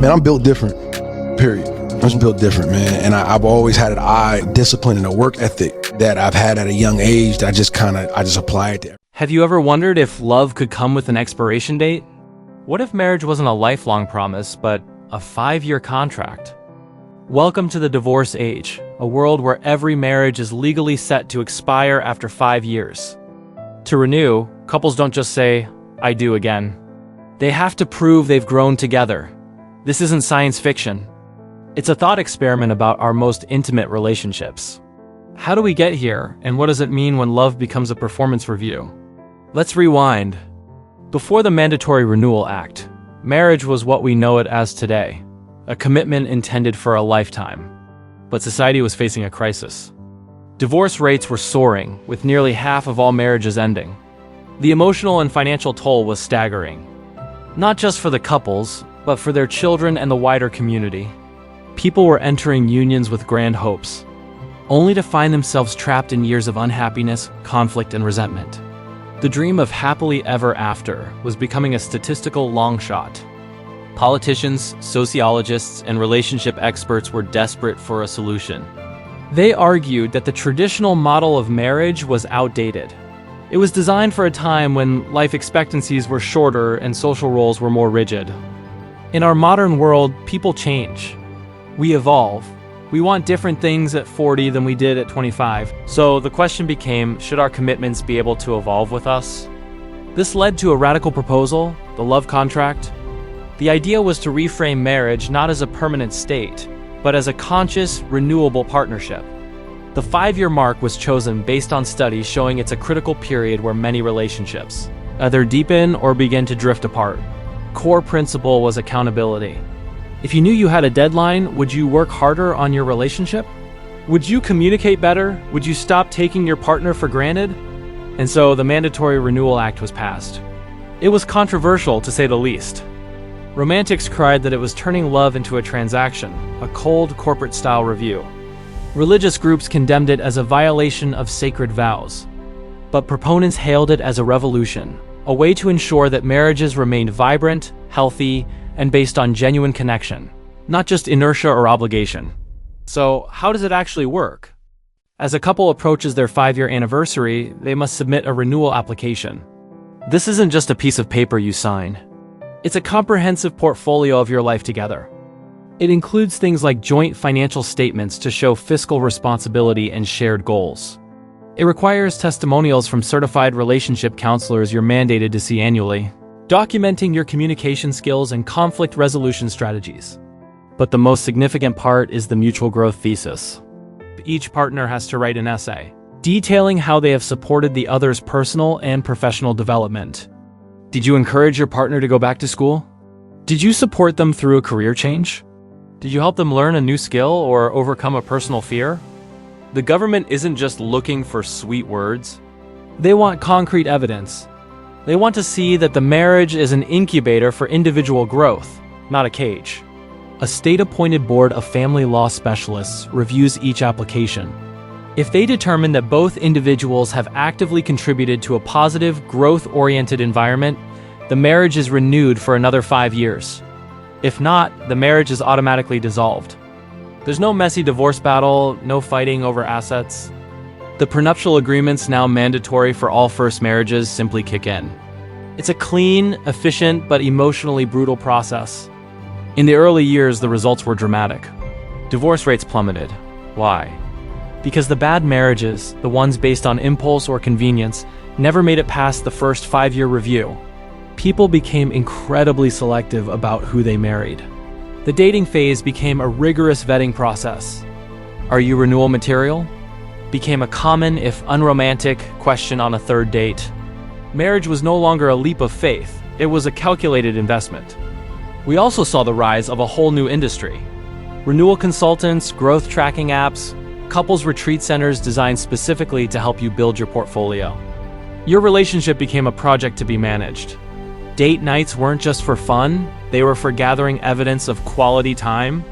Man, I'm built different, period. I'm just built different, man. And I've always had an eye, discipline, and a work ethic that I've had at a young age that I just apply it there. Have you ever wondered if love could come with an expiration date? What if marriage wasn't a lifelong promise, but a 5-year contract? Welcome to the divorce age, a world where every marriage is legally set to expire after 5 years. To renew, couples don't just say, "I do" again. They have to prove they've grown together. This isn't science fiction. It's a thought experiment about our most intimate relationships. How do we get here, and what does it mean when love becomes a performance review? Let's rewind. Before the Mandatory Renewal Act, marriage was what we know it as today, a commitment intended for a lifetime. But society was facing a crisis. Divorce rates were soaring, with nearly half of all marriages ending. The emotional and financial toll was staggering, not just for the couples, but for their children and the wider community. People were entering unions with grand hopes, only to find themselves trapped in years of unhappiness, conflict, and resentment. The dream of happily ever after was becoming a statistical long shot. Politicians, sociologists, and relationship experts were desperate for a solution. They argued that the traditional model of marriage was outdated. It was designed for a time when life expectancies were shorter and social roles were more rigid. In our modern world, people change. We evolve. We want different things at 40 than we did at 25. So the question became, should our commitments be able to evolve with us? This led to a radical proposal, the love contract. The idea was to reframe marriage not as a permanent state, but as a conscious, renewable partnership. The 5-year mark was chosen based on studies showing it's a critical period where many relationships either deepen or begin to drift apart. Core principle was accountability. If you knew you had a deadline, would you work harder on your relationship? Would you communicate better? Would you stop taking your partner for granted? And so the Mandatory Renewal Act was passed. It was controversial, to say the least. Romantics cried that it was turning love into a transaction, a cold corporate-style review. Religious groups condemned it as a violation of sacred vows. But proponents hailed it as a revolution, a way to ensure that marriages remained vibrant, healthy, and based on genuine connection, not just inertia or obligation. So, how does it actually work? As a couple approaches their 5-year anniversary, they must submit a renewal application. This isn't just a piece of paper you sign. It's a comprehensive portfolio of your life together. It includes things like joint financial statements to show fiscal responsibility and shared goals. It requires testimonials from certified relationship counselors you're mandated to see annually, documenting your communication skills and conflict resolution strategies. But the most significant part is the mutual growth thesis. Each partner has to write an essay, detailing how they have supported the other's personal and professional development. Did you encourage your partner to go back to school? Did you support them through a career change? Did you help them learn a new skill or overcome a personal fear? The government isn't just looking for sweet words. They want concrete evidence. They want to see that the marriage is an incubator for individual growth, not a cage. A state-appointed board of family law specialists reviews each application. If they determine that both individuals have actively contributed to a positive, growth-oriented environment, the marriage is renewed for another 5 years. If not, the marriage is automatically dissolved. There's no messy divorce battle, no fighting over assets. The prenuptial agreements, now mandatory for all first marriages, simply kick in. It's a clean, efficient, but emotionally brutal process. In the early years, the results were dramatic. Divorce rates plummeted. Why? Because the bad marriages, the ones based on impulse or convenience, never made it past the first 5-year review. People became incredibly selective about who they married. The dating phase became a rigorous vetting process. Are you renewal material? Became a common, if unromantic, question on a third date. Marriage was no longer a leap of faith, it was a calculated investment. We also saw the rise of a whole new industry. Renewal consultants, growth tracking apps, couples retreat centers designed specifically to help you build your portfolio. Your relationship became a project to be managed. Date nights weren't just for fun, they were for gathering evidence of quality time.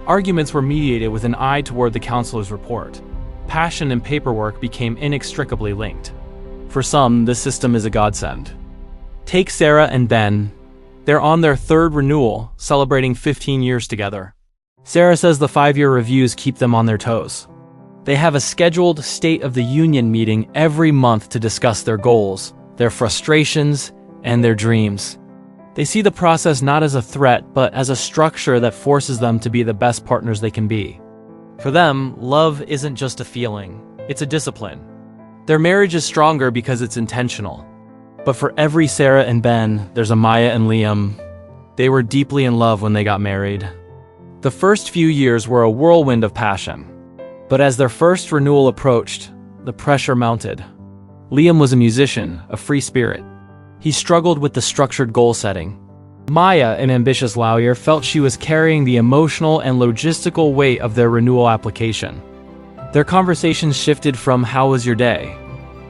Arguments were mediated with an eye toward the counselor's report. Passion and paperwork became inextricably linked. For some, this system is a godsend. Take Sarah and Ben. They're on their third renewal, celebrating 15 years together. Sarah says the 5-year reviews keep them on their toes. They have a scheduled State of the Union meeting every month to discuss their goals, their frustrations, and their dreams. They see the process not as a threat, but as a structure that forces them to be the best partners they can be. For them, love isn't just a feeling, it's a discipline. Their marriage is stronger because it's intentional. But for every Sarah and Ben, there's a Maya and Liam. They were deeply in love when they got married. The first few years were a whirlwind of passion. But as their first renewal approached, the pressure mounted. Liam was a musician, a free spirit. He struggled with the structured goal setting. Maya, an ambitious lawyer, felt she was carrying the emotional and logistical weight of their renewal application. Their conversations shifted from "How was your day?"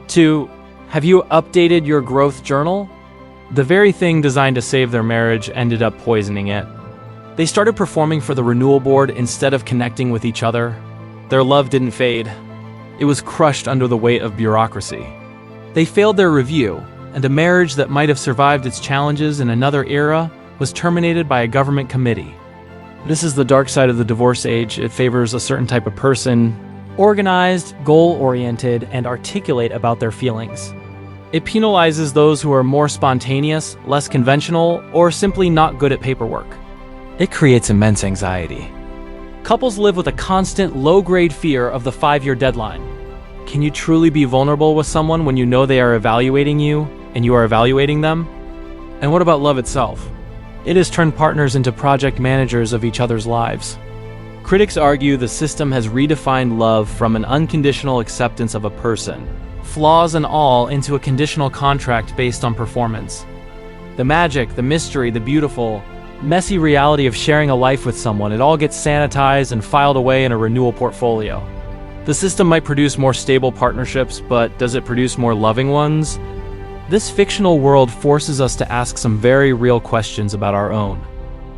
to "Have you updated your growth journal?" The very thing designed to save their marriage ended up poisoning it. They started performing for the renewal board instead of connecting with each other. Their love didn't fade. It was crushed under the weight of bureaucracy. They failed their review, and a marriage that might have survived its challenges in another era was terminated by a government committee. This is the dark side of the divorce age. It favors a certain type of person, organized, goal-oriented, and articulate about their feelings. It penalizes those who are more spontaneous, less conventional, or simply not good at paperwork. It creates immense anxiety. Couples live with a constant, low-grade fear of the 5-year deadline. Can you truly be vulnerable with someone when you know they are evaluating you, and you are evaluating them? And what about love itself? It has turned partners into project managers of each other's lives. Critics argue the system has redefined love from an unconditional acceptance of a person, flaws and all, into a conditional contract based on performance. The magic, the mystery, the beautiful, messy reality of sharing a life with someone, it all gets sanitized and filed away in a renewal portfolio. The system might produce more stable partnerships, but does it produce more loving ones? This fictional world forces us to ask some very real questions about our own.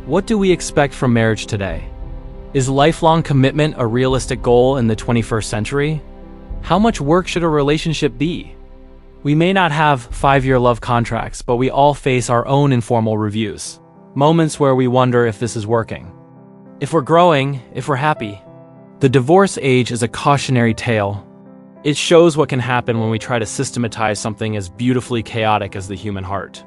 What do we expect from marriage today? Is lifelong commitment a realistic goal in the 21st century? How much work should a relationship be? We may not have 5-year love contracts, but we all face our own informal reviews. Moments where we wonder if this is working. If we're growing, if we're happy. The divorce age is a cautionary tale. It shows what can happen when we try to systematize something as beautifully chaotic as the human heart.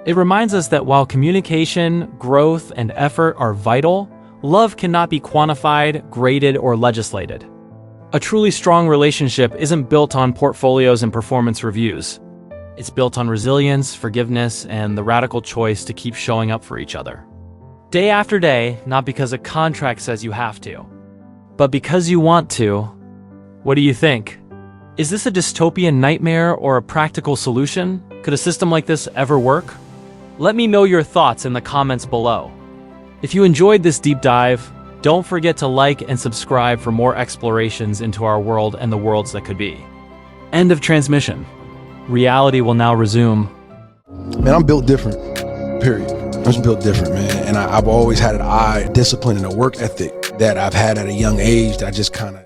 It reminds us that while communication, growth, and effort are vital, love cannot be quantified, graded, or legislated. A truly strong relationship isn't built on portfolios and performance reviews. It's built on resilience, forgiveness, and the radical choice to keep showing up for each other. Day after day, not because a contract says you have to, but because you want to. What do you think? Is this a dystopian nightmare or a practical solution? Could a system like this ever work? Let me know your thoughts in the comments below. If you enjoyed this deep dive, don't forget to like and subscribe for more explorations into our world and the worlds that could be. End of transmission. Reality will now resume. Man, I'm built different, period. I'm just built different, man. And I've always had an eye, discipline, and a work ethic that I've had at a young age that I just kind of